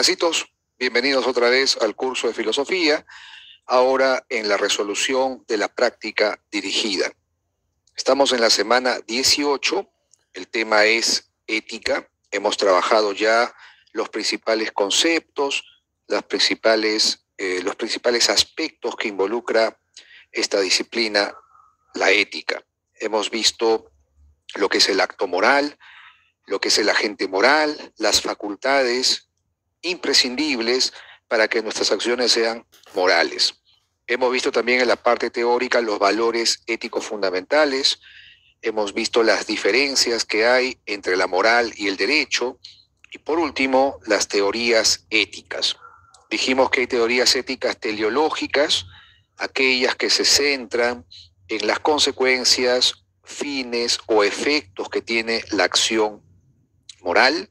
Jovencitos, bienvenidos otra vez al curso de filosofía, ahora en la resolución de la práctica dirigida. Estamos en la semana 18, el tema es ética. Hemos trabajado ya los principales conceptos, los principales aspectos que involucra esta disciplina, la ética. Hemos visto lo que es el acto moral, lo que es el agente moral, las facultades imprescindibles para que nuestras acciones sean morales. Hemos visto también en la parte teórica los valores éticos fundamentales, hemos visto las diferencias que hay entre la moral y el derecho, y por último, las teorías éticas. Dijimos que hay teorías éticas teleológicas, aquellas que se centran en las consecuencias, fines o efectos que tiene la acción moral,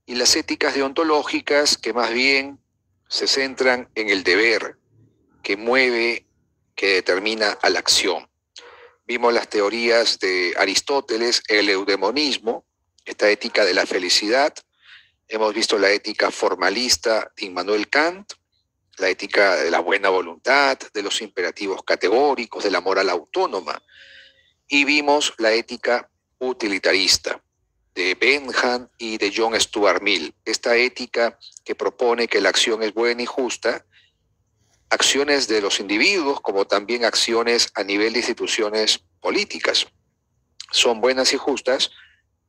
y las éticas deontológicas que más bien se centran en el deber que mueve, que determina a la acción. Vimos las teorías de Aristóteles, el eudemonismo, esta ética de la felicidad. Hemos visto la ética formalista de Immanuel Kant, la ética de la buena voluntad, de los imperativos categóricos, de la moral autónoma. Y vimos la ética utilitarista de Bentham y de John Stuart Mill, esta ética que propone que la acción es buena y justa, acciones de los individuos como también acciones a nivel de instituciones políticas. Son buenas y justas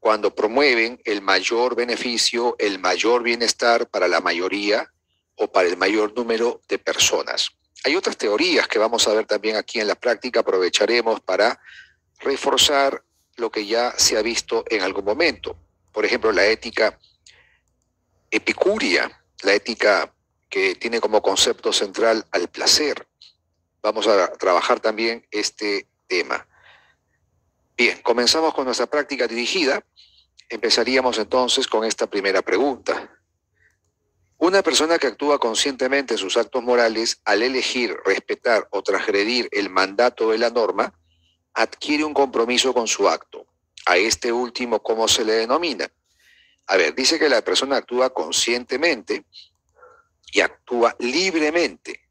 cuando promueven el mayor beneficio, el mayor bienestar para la mayoría o para el mayor número de personas. Hay otras teorías que vamos a ver también aquí en la práctica, aprovecharemos para reforzar lo que ya se ha visto en algún momento. Por ejemplo, la ética epicúrea, la ética que tiene como concepto central al placer. Vamos a trabajar también este tema. Bien, comenzamos con nuestra práctica dirigida. Empezaríamos entonces con esta primera pregunta. Una persona que actúa conscientemente en sus actos morales al elegir, respetar o transgredir el mandato de la norma, adquiere un compromiso con su acto. A este último, ¿cómo se le denomina? A ver, dice que la persona actúa conscientemente y actúa libremente.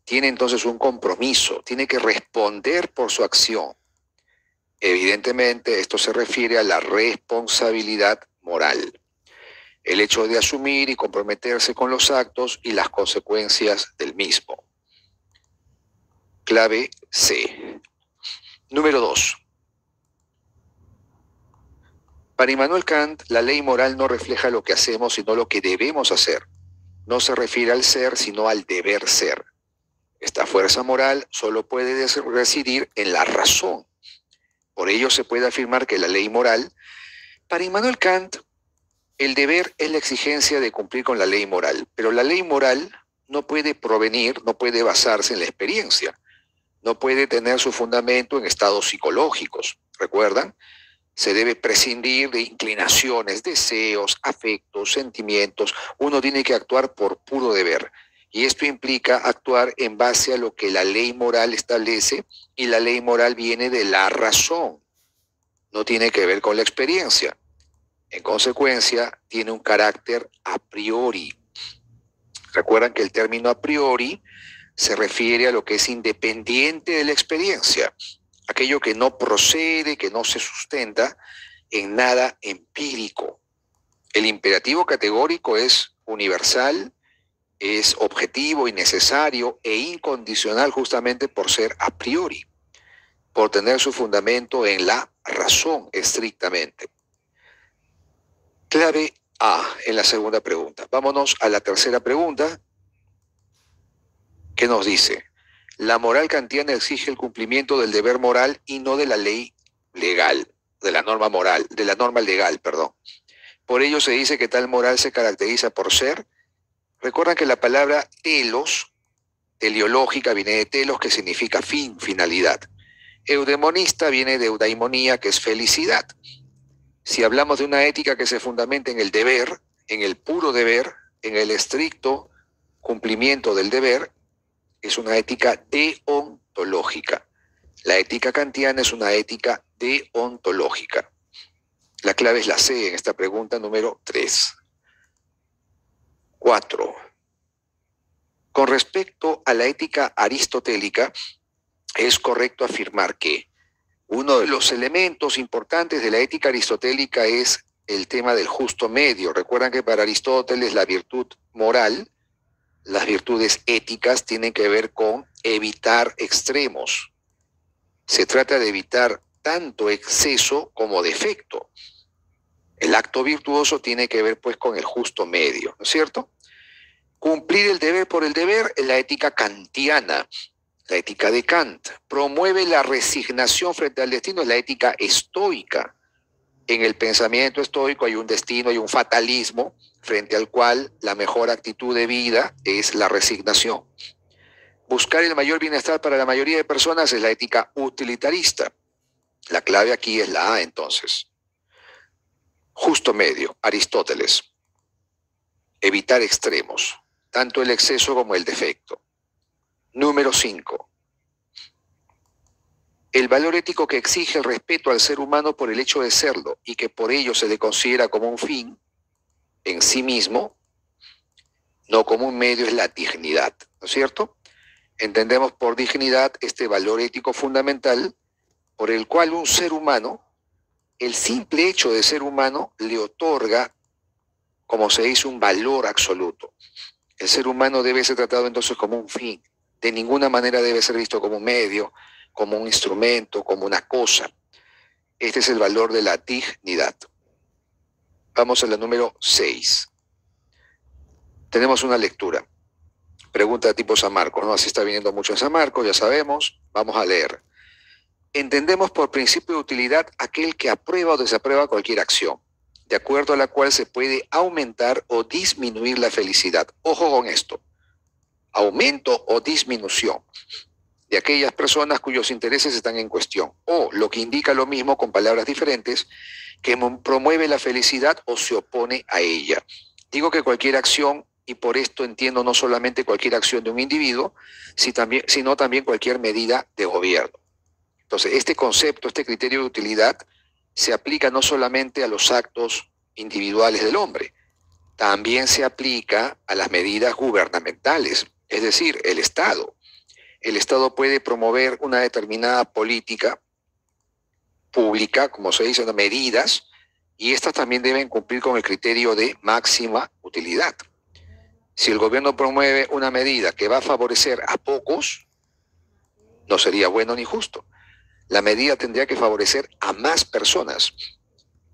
Tiene entonces un compromiso, tiene que responder por su acción. Evidentemente, esto se refiere a la responsabilidad moral. El hecho de asumir y comprometerse con los actos y las consecuencias del mismo. Clave C. Número 2. Para Immanuel Kant, la ley moral no refleja lo que hacemos, sino lo que debemos hacer. No se refiere al ser, sino al deber ser. Esta fuerza moral solo puede residir en la razón. Por ello se puede afirmar que la ley moral, para Immanuel Kant, el deber es la exigencia de cumplir con la ley moral, pero la ley moral no puede provenir, no puede basarse en la experiencia. No puede tener su fundamento en estados psicológicos. ¿Recuerdan? Se debe prescindir de inclinaciones, deseos, afectos, sentimientos. Uno tiene que actuar por puro deber. Y esto implica actuar en base a lo que la ley moral establece, y la ley moral viene de la razón. No tiene que ver con la experiencia. En consecuencia, tiene un carácter a priori. Recuerdan que el término a priori se refiere a lo que es independiente de la experiencia, aquello que no procede, que no se sustenta en nada empírico. El imperativo categórico es universal, es objetivo y necesario e incondicional justamente por ser a priori, por tener su fundamento en la razón estrictamente. Clave A en la segunda pregunta. Vámonos a la tercera pregunta, que nos dice: la moral kantiana exige el cumplimiento del deber moral y no de la ley legal, de la norma moral, de la norma legal, perdón. Por ello se dice que tal moral se caracteriza por ser. Recuerdan que la palabra telos, teleológica, viene de telos, que significa fin, finalidad. Eudemonista viene de eudaimonía, que es felicidad. Si hablamos de una ética que se fundamenta en el deber, en el puro deber, en el estricto cumplimiento del deber, es una ética deontológica. La ética kantiana es una ética deontológica. La clave es la C en esta pregunta número 3. 4. Con respecto a la ética aristotélica, es correcto afirmar que uno de los elementos importantes de la ética aristotélica es el tema del justo medio. Recuerdan que para Aristóteles la virtud moral, las virtudes éticas tienen que ver con evitar extremos. Se trata de evitar tanto exceso como defecto. El acto virtuoso tiene que ver pues con el justo medio, ¿no es cierto? Cumplir el deber por el deber es la ética kantiana, la ética de Kant. Promueve la resignación frente al destino, es la ética estoica. En el pensamiento estoico hay un destino, hay un fatalismo, frente al cual la mejor actitud de vida es la resignación. Buscar el mayor bienestar para la mayoría de personas es la ética utilitarista. La clave aquí es la A, entonces. Justo medio, Aristóteles. Evitar extremos, tanto el exceso como el defecto. Número 5. El valor ético que exige el respeto al ser humano por el hecho de serlo y que por ello se le considera como un fin en sí mismo, no como un medio, es la dignidad, ¿no es cierto? Entendemos por dignidad este valor ético fundamental por el cual un ser humano, el simple hecho de ser humano, le otorga, como se dice, un valor absoluto. El ser humano debe ser tratado entonces como un fin. De ninguna manera debe ser visto como un medio, como un instrumento, como una cosa. Este es el valor de la dignidad. Vamos a la número 6. Tenemos una lectura. Pregunta de tipo San Marcos, ¿no? Así está viniendo mucho en San Marcos, ya sabemos. Vamos a leer. Entendemos por principio de utilidad aquel que aprueba o desaprueba cualquier acción, de acuerdo a la cual se puede aumentar o disminuir la felicidad. Ojo con esto. Aumento o disminución de aquellas personas cuyos intereses están en cuestión, o lo que indica lo mismo con palabras diferentes, que promueve la felicidad o se opone a ella. Digo que cualquier acción, y por esto entiendo no solamente cualquier acción de un individuo, sino también cualquier medida de gobierno. Entonces, este concepto, este criterio de utilidad, se aplica no solamente a los actos individuales del hombre, también se aplica a las medidas gubernamentales, es decir, el Estado. El Estado puede promover una determinada política pública, como se dice, medidas, y estas también deben cumplir con el criterio de máxima utilidad. Si el gobierno promueve una medida que va a favorecer a pocos, no sería bueno ni justo. La medida tendría que favorecer a más personas.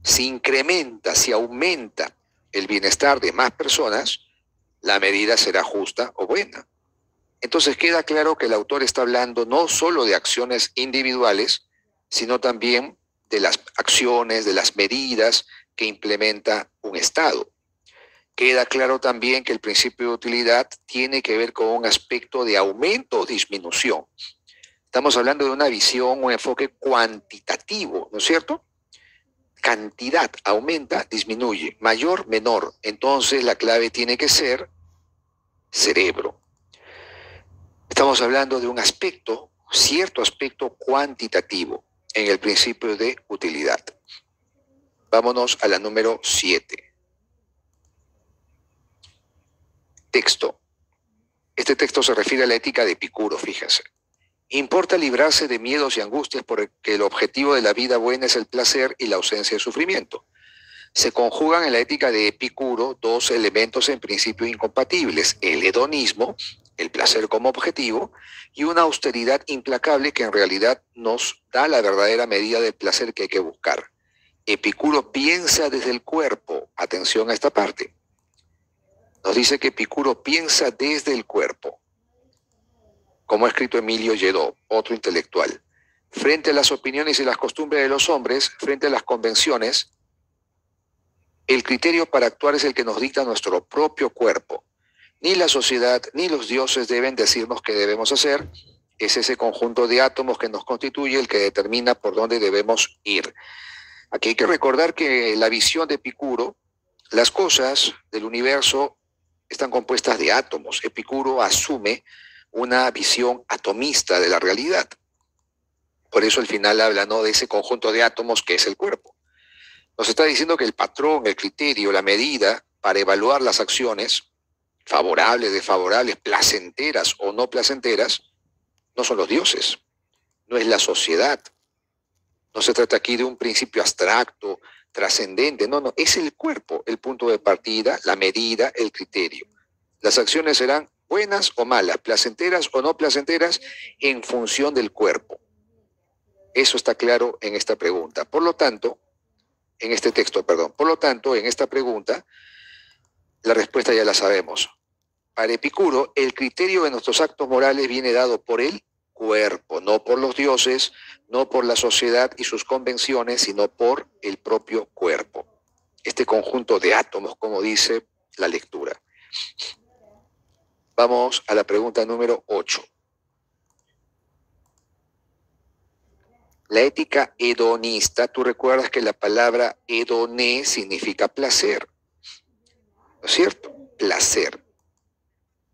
Si incrementa, si aumenta el bienestar de más personas, la medida será justa o buena. Entonces queda claro que el autor está hablando no solo de acciones individuales, sino también de las acciones, de las medidas que implementa un Estado. Queda claro también que el principio de utilidad tiene que ver con un aspecto de aumento o disminución. Estamos hablando de una visión, un enfoque cuantitativo, ¿no es cierto? Cantidad aumenta, disminuye, mayor, menor. Entonces la clave tiene que ser cerebro. Estamos hablando de un aspecto, cierto aspecto cuantitativo en el principio de utilidad. Vámonos a la número 7. Texto. Este texto se refiere a la ética de Epicuro, fíjense. Importa librarse de miedos y angustias porque el objetivo de la vida buena es el placer y la ausencia de sufrimiento. Se conjugan en la ética de Epicuro dos elementos en principio incompatibles: el hedonismo, el placer como objetivo, y una austeridad implacable que en realidad nos da la verdadera medida del placer que hay que buscar. Epicuro piensa desde el cuerpo. Atención a esta parte. Nos dice que Epicuro piensa desde el cuerpo, como ha escrito Emilio Lledó, otro intelectual. Frente a las opiniones y las costumbres de los hombres, frente a las convenciones, el criterio para actuar es el que nos dicta nuestro propio cuerpo. Ni la sociedad ni los dioses deben decirnos qué debemos hacer. Es ese conjunto de átomos que nos constituye el que determina por dónde debemos ir. Aquí hay que recordar que la visión de Epicuro, las cosas del universo están compuestas de átomos. Epicuro asume una visión atomista de la realidad. Por eso al final habla, ¿no?, de ese conjunto de átomos que es el cuerpo. Nos está diciendo que el patrón, el criterio, la medida para evaluar las acciones favorables, desfavorables, placenteras o no placenteras, no son los dioses, no es la sociedad. No se trata aquí de un principio abstracto, trascendente, no, es el cuerpo, el punto de partida, la medida, el criterio. Las acciones serán buenas o malas, placenteras o no placenteras, en función del cuerpo. Eso está claro en esta pregunta. Por lo tanto, en este texto, perdón. Por lo tanto, en esta pregunta, la respuesta ya la sabemos. Para Epicuro, el criterio de nuestros actos morales viene dado por el cuerpo, no por los dioses, no por la sociedad y sus convenciones, sino por el propio cuerpo. Este conjunto de átomos, como dice la lectura. Vamos a la pregunta número 8. La ética hedonista, tú recuerdas que la palabra hedoné significa placer, ¿no es cierto? Placer.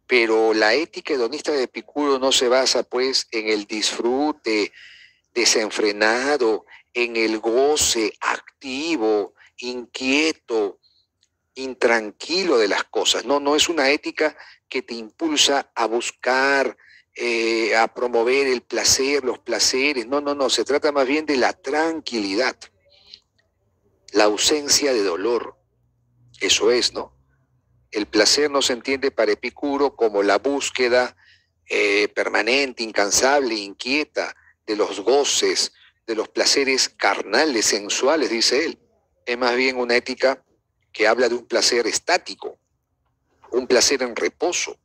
Pero la ética hedonista de Epicuro no se basa, pues, en el disfrute desenfrenado, en el goce activo, inquieto, intranquilo de las cosas. No es una ética que te impulsa a buscar, a promover el placer, los placeres. No, se trata más bien de la tranquilidad, la ausencia de dolor. Eso es, ¿no? El placer no se entiende para Epicuro como la búsqueda permanente, incansable, inquieta de los goces, de los placeres carnales, sensuales, dice él. Es más bien una ética que habla de un placer estático, un placer en reposo.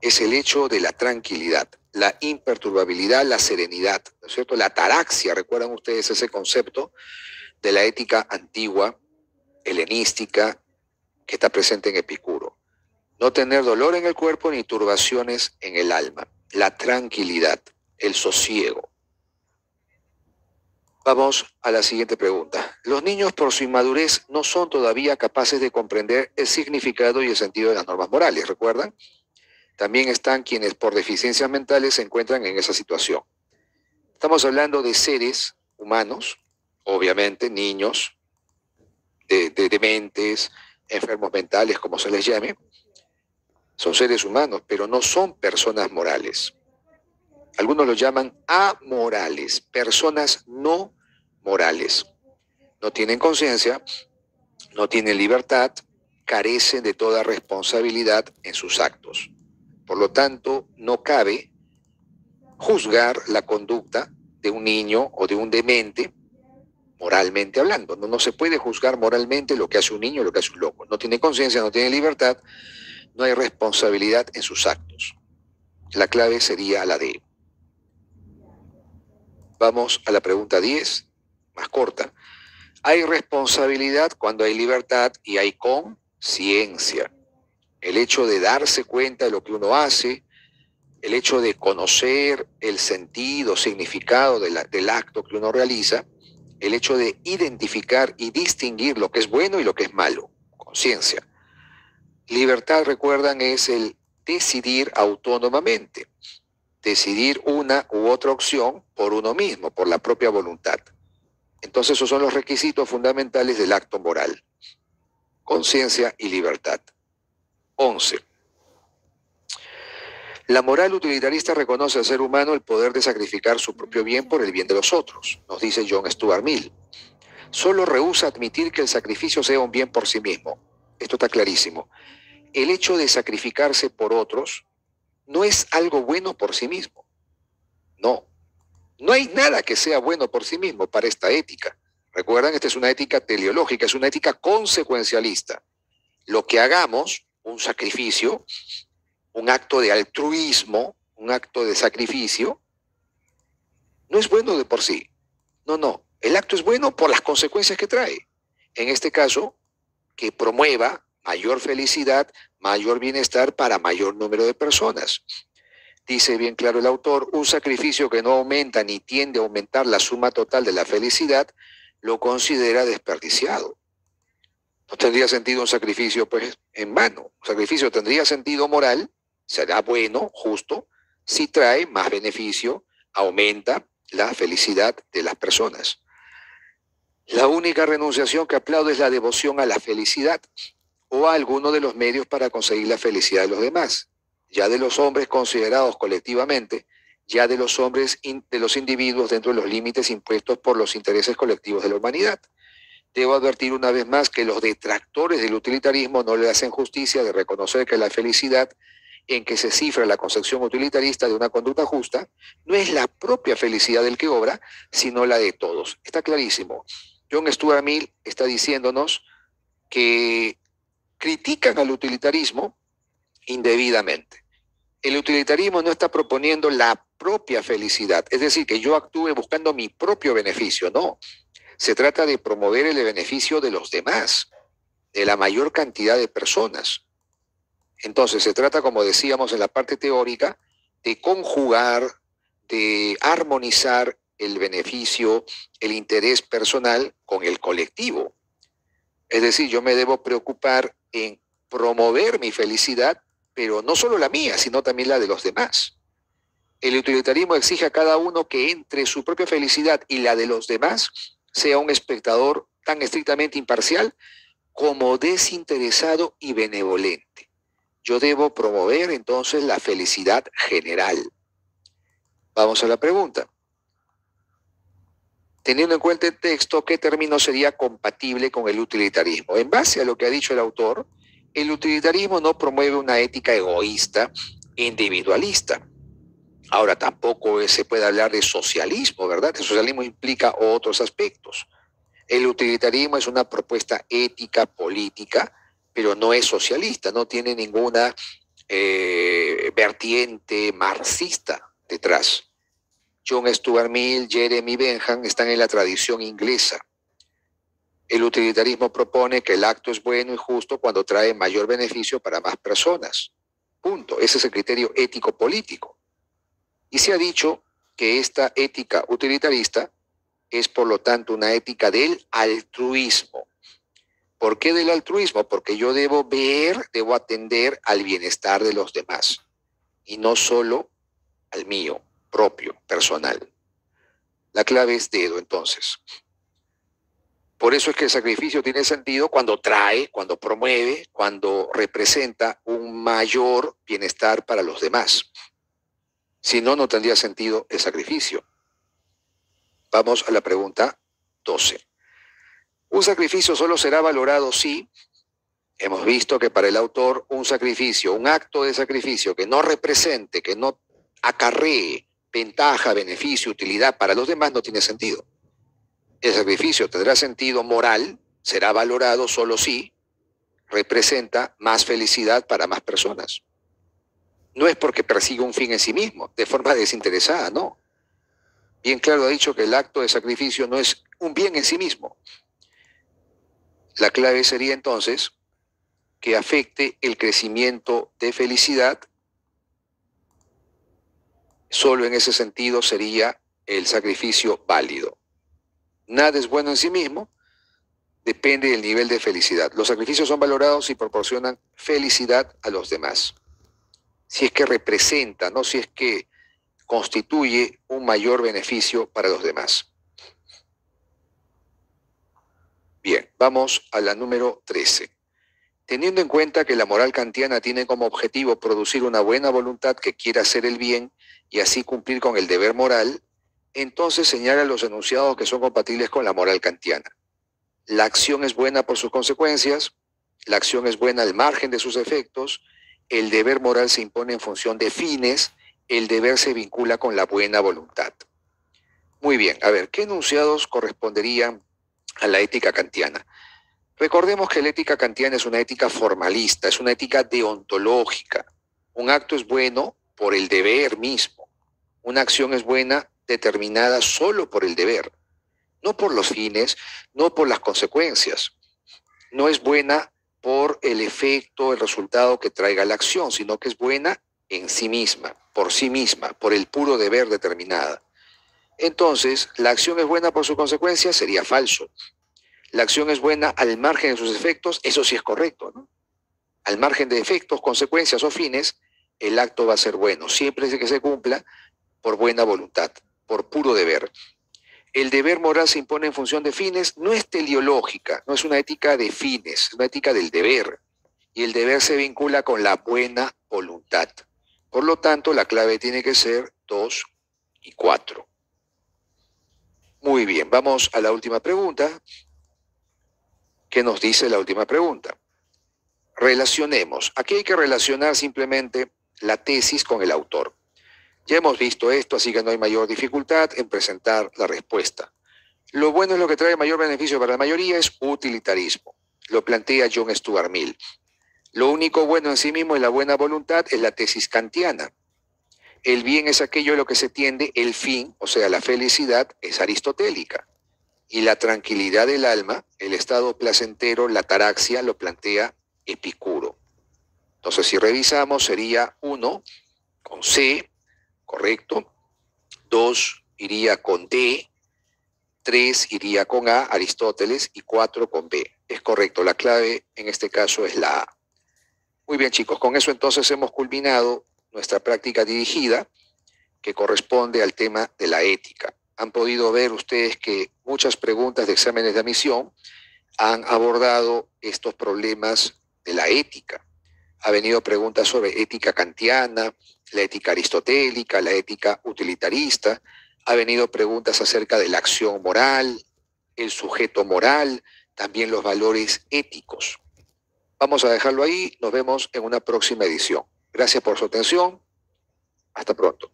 Es el hecho de la tranquilidad, la imperturbabilidad, la serenidad, ¿no es cierto? La ataraxia, ¿recuerdan ustedes ese concepto de la ética antigua, helenística, que está presente en Epicuro? No tener dolor en el cuerpo ni turbaciones en el alma. La tranquilidad, el sosiego. Vamos a la siguiente pregunta. Los niños, por su inmadurez, no son todavía capaces de comprender el significado y el sentido de las normas morales, ¿recuerdan? También están quienes por deficiencias mentales se encuentran en esa situación. Estamos hablando de seres humanos, obviamente niños, de dementes, enfermos mentales, como se les llame. Son seres humanos, pero no son personas morales. Algunos los llaman amorales, personas no morales. No tienen conciencia, no tienen libertad, carecen de toda responsabilidad en sus actos. Por lo tanto, no cabe juzgar la conducta de un niño o de un demente moralmente hablando. No se puede juzgar moralmente lo que hace un niño o lo que hace un loco. No tiene conciencia, no tiene libertad, no hay responsabilidad en sus actos. La clave sería la D. Vamos a la pregunta 10, más corta. Hay responsabilidad cuando hay libertad y hay conciencia. El hecho de darse cuenta de lo que uno hace, el hecho de conocer el sentido, significado del acto que uno realiza, el hecho de identificar y distinguir lo que es bueno y lo que es malo. Conciencia. Libertad, recuerdan, es el decidir autónomamente. Decidir una u otra opción por uno mismo, por la propia voluntad. Entonces esos son los requisitos fundamentales del acto moral. Conciencia y libertad. 11. La moral utilitarista reconoce al ser humano el poder de sacrificar su propio bien por el bien de los otros, nos dice John Stuart Mill. Solo rehúsa admitir que el sacrificio sea un bien por sí mismo. Esto está clarísimo. El hecho de sacrificarse por otros no es algo bueno por sí mismo. No hay nada que sea bueno por sí mismo para esta ética. Recuerdan, esta es una ética teleológica, es una ética consecuencialista. Lo que hagamos, un sacrificio, un acto de altruismo, un acto de sacrificio, no es bueno de por sí. No. El acto es bueno por las consecuencias que trae. En este caso, que promueva mayor felicidad, mayor bienestar para mayor número de personas. Dice bien claro el autor, un sacrificio que no aumenta ni tiende a aumentar la suma total de la felicidad, lo considera desperdiciado. No tendría sentido un sacrificio, pues, en vano. Un sacrificio tendría sentido moral, será bueno, justo, si trae más beneficio, aumenta la felicidad de las personas. La única renunciación que aplaude es la devoción a la felicidad. o a alguno de los medios para conseguir la felicidad de los demás, ya de los hombres considerados colectivamente, ya de los hombres, de los individuos dentro de los límites impuestos por los intereses colectivos de la humanidad. Debo advertir una vez más que los detractores del utilitarismo no le hacen justicia de reconocer que la felicidad en que se cifra la concepción utilitarista de una conducta justa no es la propia felicidad del que obra, sino la de todos. Está clarísimo. John Stuart Mill está diciéndonos que critican al utilitarismo indebidamente. El utilitarismo no está proponiendo la propia felicidad, es decir, que yo actúe buscando mi propio beneficio, no. Se trata de promover el beneficio de los demás, de la mayor cantidad de personas. Entonces se trata, como decíamos en la parte teórica, de conjugar, de armonizar el beneficio, el interés personal con el colectivo. Es decir, yo me debo preocupar en promover mi felicidad, pero no solo la mía, sino también la de los demás. El utilitarismo exige a cada uno que entre su propia felicidad y la de los demás sea un espectador tan estrictamente imparcial como desinteresado y benevolente. Yo debo promover entonces la felicidad general. Vamos a la pregunta. Teniendo en cuenta el texto, ¿qué término sería compatible con el utilitarismo? En base a lo que ha dicho el autor, el utilitarismo no promueve una ética egoísta, individualista. Ahora, tampoco se puede hablar de socialismo, ¿verdad? El socialismo implica otros aspectos. El utilitarismo es una propuesta ética, política, pero no es socialista, no tiene ninguna vertiente marxista detrás. John Stuart Mill, Jeremy Bentham están en la tradición inglesa. El utilitarismo propone que el acto es bueno y justo cuando trae mayor beneficio para más personas. Punto. Ese es el criterio ético-político. Y se ha dicho que esta ética utilitarista es, por lo tanto, una ética del altruismo. ¿Por qué del altruismo? Porque yo debo atender al bienestar de los demás y no solo al mío propio, personal. La clave es dedo, entonces. Por eso es que el sacrificio tiene sentido cuando trae, cuando promueve, cuando representa un mayor bienestar para los demás. Si no, no tendría sentido el sacrificio. Vamos a la pregunta 12. ¿Un sacrificio solo será valorado si? Hemos visto que para el autor un sacrificio, un acto de sacrificio que no represente, que no acarree ventaja, beneficio, utilidad para los demás no tiene sentido. El sacrificio tendrá sentido moral, será valorado solo si representa más felicidad para más personas. No es porque persiga un fin en sí mismo, de forma desinteresada, no. Bien claro ha dicho que el acto de sacrificio no es un bien en sí mismo. La clave sería entonces que afecte el crecimiento de felicidad. Solo en ese sentido sería el sacrificio válido. Nada es bueno en sí mismo, depende del nivel de felicidad. Los sacrificios son valorados si proporcionan felicidad a los demás. Si es que representa, no si es que constituye un mayor beneficio para los demás. Bien, vamos a la número 13. Teniendo en cuenta que la moral kantiana tiene como objetivo producir una buena voluntad que quiera hacer el bien y así cumplir con el deber moral, entonces señala los enunciados que son compatibles con la moral kantiana. La acción es buena por sus consecuencias, la acción es buena al margen de sus efectos, el deber moral se impone en función de fines, el deber se vincula con la buena voluntad. Muy bien, a ver, ¿qué enunciados corresponderían a la ética kantiana? Recordemos que la ética kantiana es una ética formalista, es una ética deontológica. Un acto es bueno por el deber mismo. Una acción es buena determinada solo por el deber, no por los fines, no por las consecuencias. No es buena por el efecto, el resultado que traiga la acción, sino que es buena en sí misma, por el puro deber determinada. Entonces, la acción es buena por su consecuencia, sería falso. La acción es buena al margen de sus efectos, eso sí es correcto, ¿no? Al margen de efectos, consecuencias o fines, el acto va a ser bueno, siempre que se cumpla por buena voluntad, por puro deber. El deber moral se impone en función de fines, no es teleológica, no es una ética de fines, es una ética del deber. y el deber se vincula con la buena voluntad. Por lo tanto, la clave tiene que ser 2 y 4. Muy bien, vamos a la última pregunta. ¿Qué nos dice la última pregunta? Relacionemos. Aquí hay que relacionar simplemente la tesis con el autor. Ya hemos visto esto, así que no hay mayor dificultad en presentar la respuesta. Lo bueno es lo que trae mayor beneficio para la mayoría es utilitarismo. Lo plantea John Stuart Mill. Lo único bueno en sí mismo es la buena voluntad, es la tesis kantiana. El bien es aquello a lo que se tiende, el fin, o sea, la felicidad, es aristotélica. Y la tranquilidad del alma, el estado placentero, la ataraxia, lo plantea Epicuro. Entonces, si revisamos, sería 1 con C, correcto. 2 iría con D. 3 iría con A, Aristóteles, y 4 con B. Es correcto, la clave en este caso es la A. Muy bien, chicos, con eso entonces hemos culminado nuestra práctica dirigida, que corresponde al tema de la ética. Han podido ver ustedes que muchas preguntas de exámenes de admisión han abordado estos problemas de la ética. Ha venido preguntas sobre ética kantiana, la ética aristotélica, la ética utilitarista. Ha venido preguntas acerca de la acción moral, el sujeto moral, también los valores éticos. Vamos a dejarlo ahí. Nos vemos en una próxima edición. Gracias por su atención. Hasta pronto.